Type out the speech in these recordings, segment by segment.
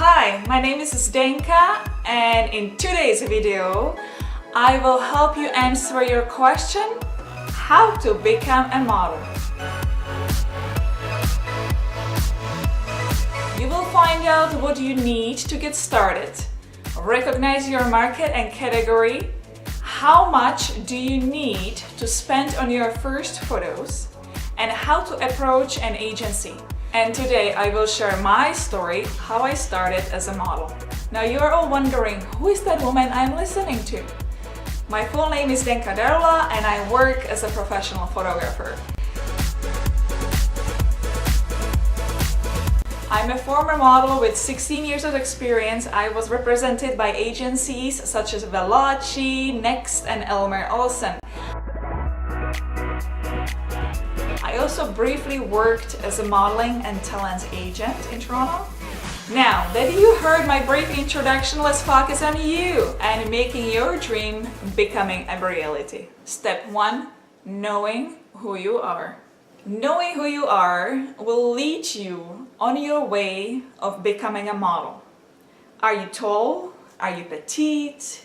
Hi, my name is Zdenka, and in today's video I will help you answer your question, how to become a model. You will find out what you need to get started, recognize your market and category, how much do you need to spend on your first photos, and how to approach an agency. And today I will share my story, how I started as a model. Now you are all wondering, who is that woman I'm listening to? My full name is Zdenka and I work as a professional photographer. I'm a former model with 16 years of experience. I was represented by agencies such as Veloci, Next and Elmer Olsen. I also briefly worked as a modeling and talent agent in Toronto. Now that you heard my brief introduction, let's focus on you and making your dream becoming a reality. Step 1, knowing who you are. Knowing who you are will lead you on your way of becoming a model. Are you tall? Are you petite?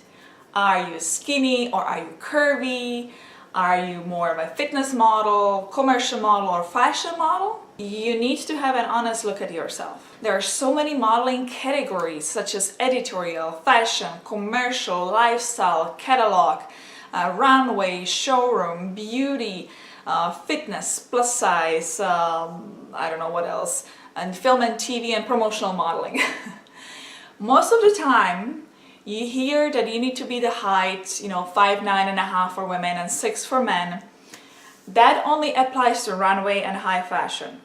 Are you skinny or are you curvy? Are you more of a fitness model, commercial model, or fashion model? You need to have an honest look at yourself. There are so many modeling categories such as editorial, fashion, commercial, lifestyle, catalog, runway, showroom, beauty, fitness, plus size, I don't know what else, and film and TV and promotional modeling. Most of the time, you hear that you need to be the height, 5'9.5" for women and 6 for men. That only applies to runway and high fashion.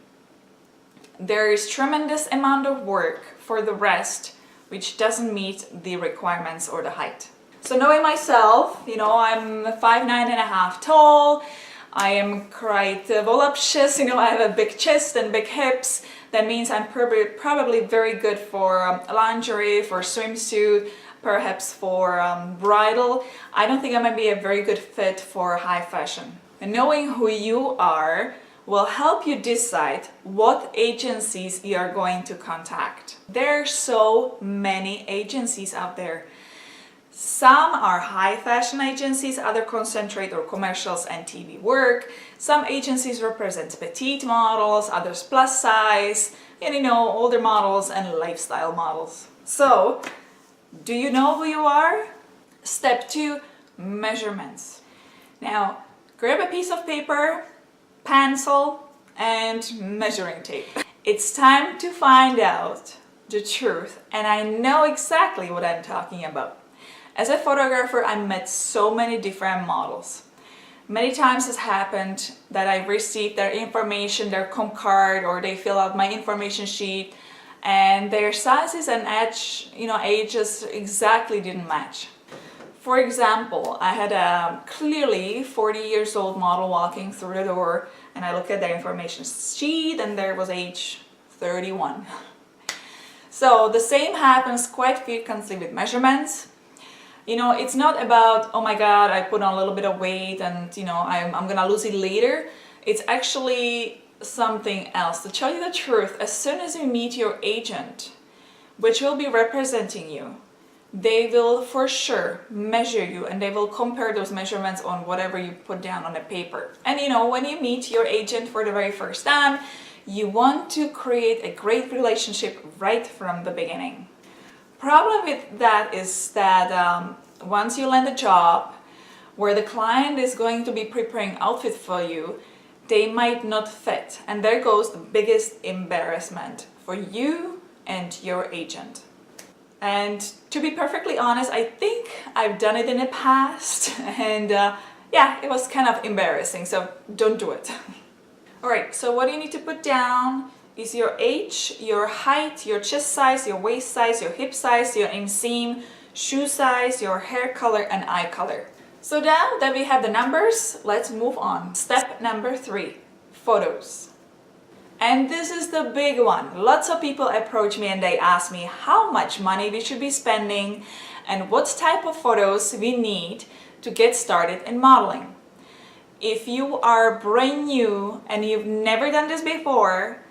There is tremendous amount of work for the rest, which doesn't meet the requirements or the height. So knowing myself, I'm 5'9.5" tall. I am quite voluptuous, I have a big chest and big hips. That means I'm probably very good for lingerie, for swimsuit, perhaps for bridal. I don't think I'm gonna be a very good fit for high fashion. And knowing who you are will help you decide what agencies you are going to contact. There are so many agencies out there. Some are high fashion agencies, others concentrate on commercials and TV work. Some agencies represent petite models, others plus size, and older models and lifestyle models. So, do you know who you are? Step 2, measurements. Now, grab a piece of paper, pencil, and measuring tape. It's time to find out the truth, and I know exactly what I'm talking about. As a photographer, I met so many different models. Many times it's happened that I received their information, their comp card, or they fill out my information sheet, and their sizes and ages exactly didn't match. For example, I had a clearly 40 years old model walking through the door, and I looked at their information sheet and there was age 31. So the same happens quite frequently with measurements. It's not about, oh my god, I put on a little bit of weight and I'm gonna lose it later. It's actually something else. To tell you the truth, as soon as you meet your agent, which will be representing you, they will for sure measure you and they will compare those measurements on whatever you put down on the paper. And when you meet your agent for the very first time, you want to create a great relationship right from the beginning. Problem with that is that once you land a job where the client is going to be preparing outfit for you, they might not fit, and there goes the biggest embarrassment for you and your agent. And to be perfectly honest, I think I've done it in the past, and it was kind of embarrassing, so don't do it. Alright, so what you need to put down is your age, your height, your chest size, your waist size, your hip size, your inseam, shoe size, your hair color and eye color. So now that we have the numbers, let's move on. Step number 3, photos. And this is the big one. Lots of people approach me and they ask me how much money we should be spending and what type of photos we need to get started in modeling. If you are brand new and you've never done this before,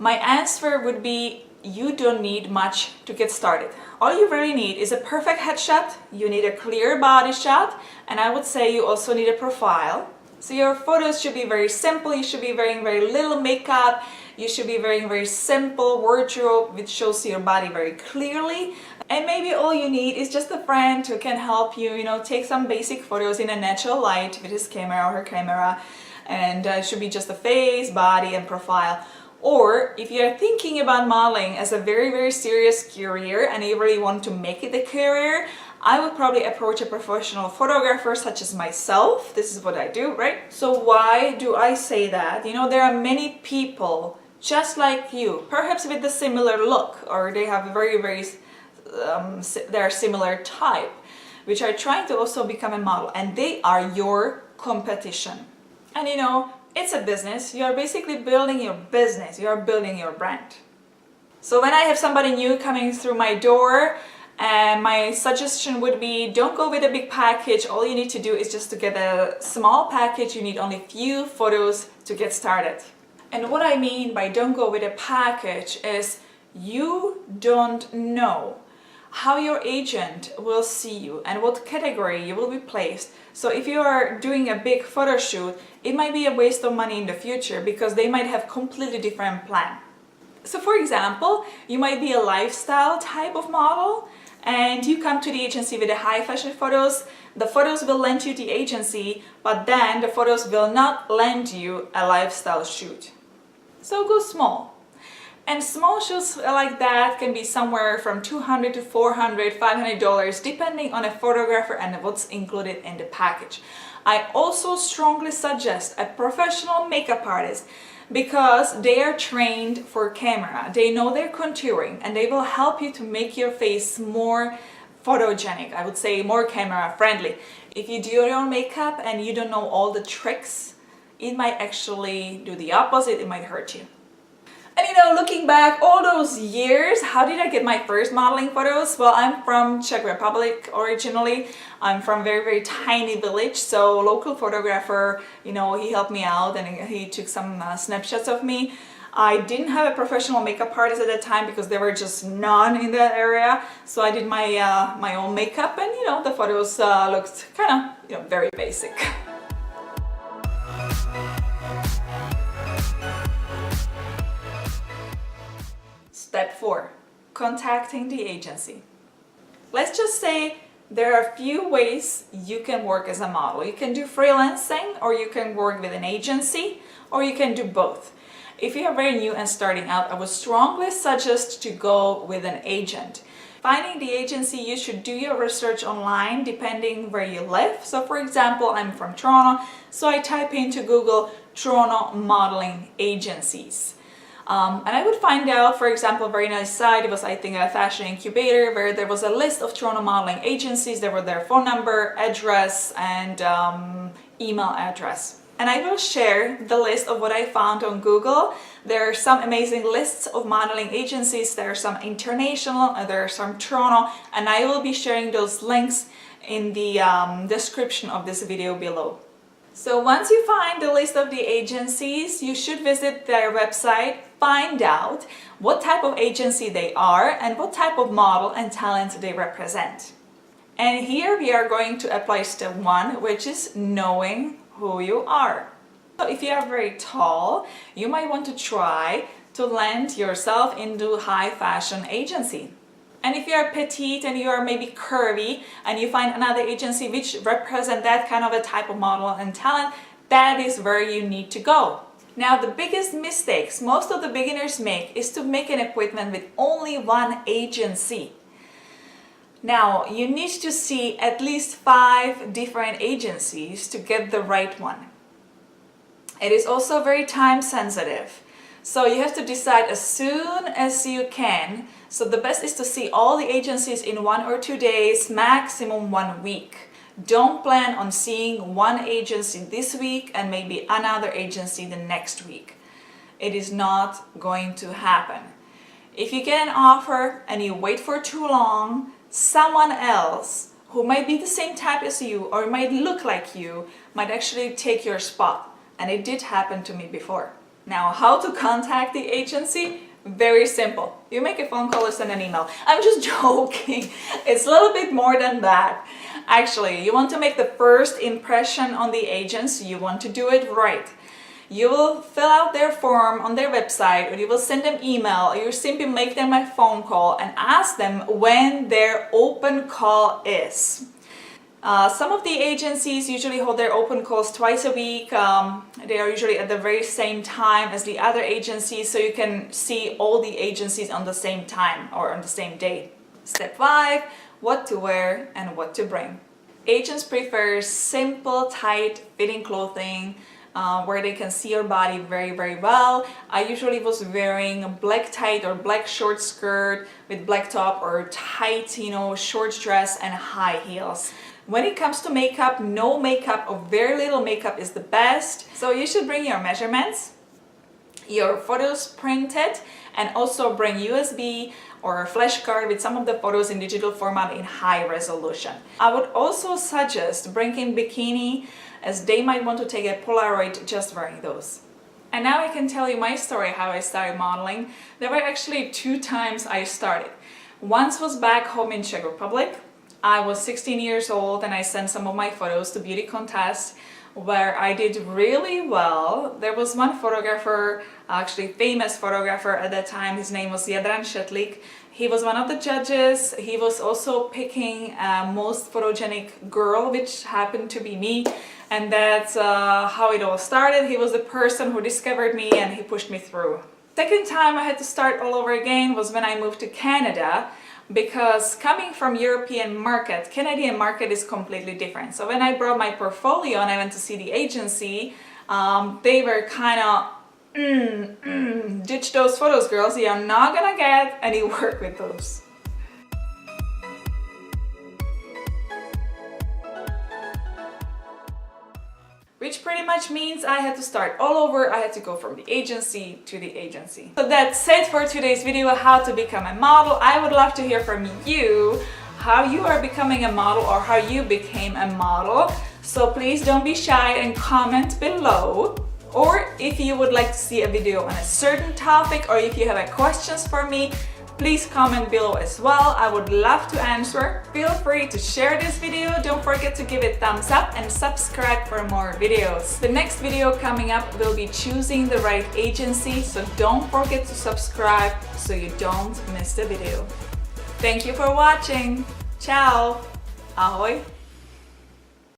my answer would be you don't need much to get started. All you really need is a perfect headshot, you need a clear body shot, and I would say you also need a profile. So your photos should be very simple, you should be wearing very little makeup, you should be wearing very simple wardrobe which shows your body very clearly. And maybe all you need is just a friend who can help you, take some basic photos in a natural light with his camera or her camera. And it should be just the face, body, and profile. Or if you're thinking about modeling as a very, very serious career and you really want to make it a career, I would probably approach a professional photographer such as myself. This is what I do, right? So why do I say that? There are many people just like you, perhaps with a similar look, or they have a very, very, they're similar type, which are trying to also become a model, and they are your competition. And it's a business. You are basically building your business. You are building your brand. So when I have somebody new coming through my door, my suggestion would be, don't go with a big package. All you need to do is just to get a small package. You need only a few photos to get started. And what I mean by don't go with a package is you don't know how your agent will see you and what category you will be placed. So if you are doing a big photo shoot, it might be a waste of money in the future because they might have completely different plan. So for example, you might be a lifestyle type of model and you come to the agency with the high fashion photos. The photos will lend you the agency, but then the photos will not lend you a lifestyle shoot. So go small. And small shoots like that can be somewhere from $200 to $400, $500 depending on a photographer and what's included in the package. I also strongly suggest a professional makeup artist because they are trained for camera. They know their contouring and they will help you to make your face more photogenic, I would say more camera friendly. If you do your own makeup and you don't know all the tricks, it might actually do the opposite, it might hurt you. And looking back all those years, how did I get my first modeling photos? Well, I'm from Czech Republic originally. I'm from a very, very tiny village, so local photographer, he helped me out and he took some snapshots of me. I didn't have a professional makeup artist at that time because there were just none in that area. So I did my own makeup and the photos looked kind of very basic. Step 4, contacting the agency. Let's just say there are a few ways you can work as a model. You can do freelancing, or you can work with an agency, or you can do both. If you are very new and starting out, I would strongly suggest to go with an agent. Finding the agency, you should do your research online depending where you live. So for example, I'm from Toronto, so I type into Google Toronto modeling agencies. And I would find out, for example, a very nice site. It was, I think, a fashion incubator where there was a list of Toronto modeling agencies. There were their phone number, address, and email address. And I will share the list of what I found on Google. There are some amazing lists of modeling agencies. There are some international, and there are some Toronto, and I will be sharing those links in the description of this video below. So once you find the list of the agencies, you should visit their website, find out what type of agency they are and what type of model and talent they represent. And here we are going to apply step 1, which is knowing who you are. So if you are very tall, you might want to try to land yourself into high fashion agency. And if you are petite and you are maybe curvy and you find another agency which represent that kind of a type of model and talent, that is where you need to go. Now, the biggest mistakes most of the beginners make is to make an appointment with only one agency. Now, you need to see at least 5 different agencies to get the right one. It is also very time sensitive. So you have to decide as soon as you can. So the best is to see all the agencies in 1 or 2 days, maximum 1 week. Don't plan on seeing one agency this week and maybe another agency the next week. It is not going to happen. If you get an offer and you wait for too long, someone else who might be the same type as you or might look like you might actually take your spot. And it did happen to me before. Now, how to contact the agency? Very simple. You make a phone call or send an email. I'm just joking. It's a little bit more than that. Actually, you want to make the first impression on the agents. You want to do it right. You will fill out their form on their website, or you will send them email, or you simply make them a phone call and ask them when their open call is. Some of the agencies usually hold their open calls twice a week. They are usually at the very same time as the other agencies, so you can see all the agencies on the same time or on the same day. Step 5, what to wear and what to bring. Agents prefer simple, tight fitting clothing where they can see your body very, very well. I usually was wearing a black tight or black short skirt with black top, or tight, short dress and high heels. When it comes to makeup, no makeup or very little makeup is the best. So you should bring your measurements, your photos printed, and also bring USB or a flash card with some of the photos in digital format in high resolution. I would also suggest bringing bikini, as they might want to take a Polaroid just wearing those. And now I can tell you my story how I started modeling. There were actually 2 times I started. Once was back home in Czech Republic. I was 16 years old and I sent some of my photos to beauty contests where I did really well. There was one photographer, actually famous photographer at that time, his name was Jadran Shetlik. He was one of the judges. He was also picking most photogenic girl, which happened to be me. And that's how it all started. He was the person who discovered me and he pushed me through. Second time I had to start all over again was when I moved to Canada, because coming from European market, Canadian market is completely different. So when I brought my portfolio and I went to see the agency, they were kind of, ditch those photos, girls. You're not gonna get any work with those. Which pretty much means I had to start all over. I had to go from the agency to the agency. So that's it for today's video, how to become a model. I would love to hear from you, how you are becoming a model or how you became a model. So please don't be shy and comment below. Or if you would like to see a video on a certain topic, or if you have questions for me, please comment below as well. I would love to answer. Feel free to share this video. Don't forget to give it thumbs up and subscribe for more videos. The next video coming up will be choosing the right agency, so don't forget to subscribe so you don't miss the video. Thank you for watching. Ciao. Ahoj.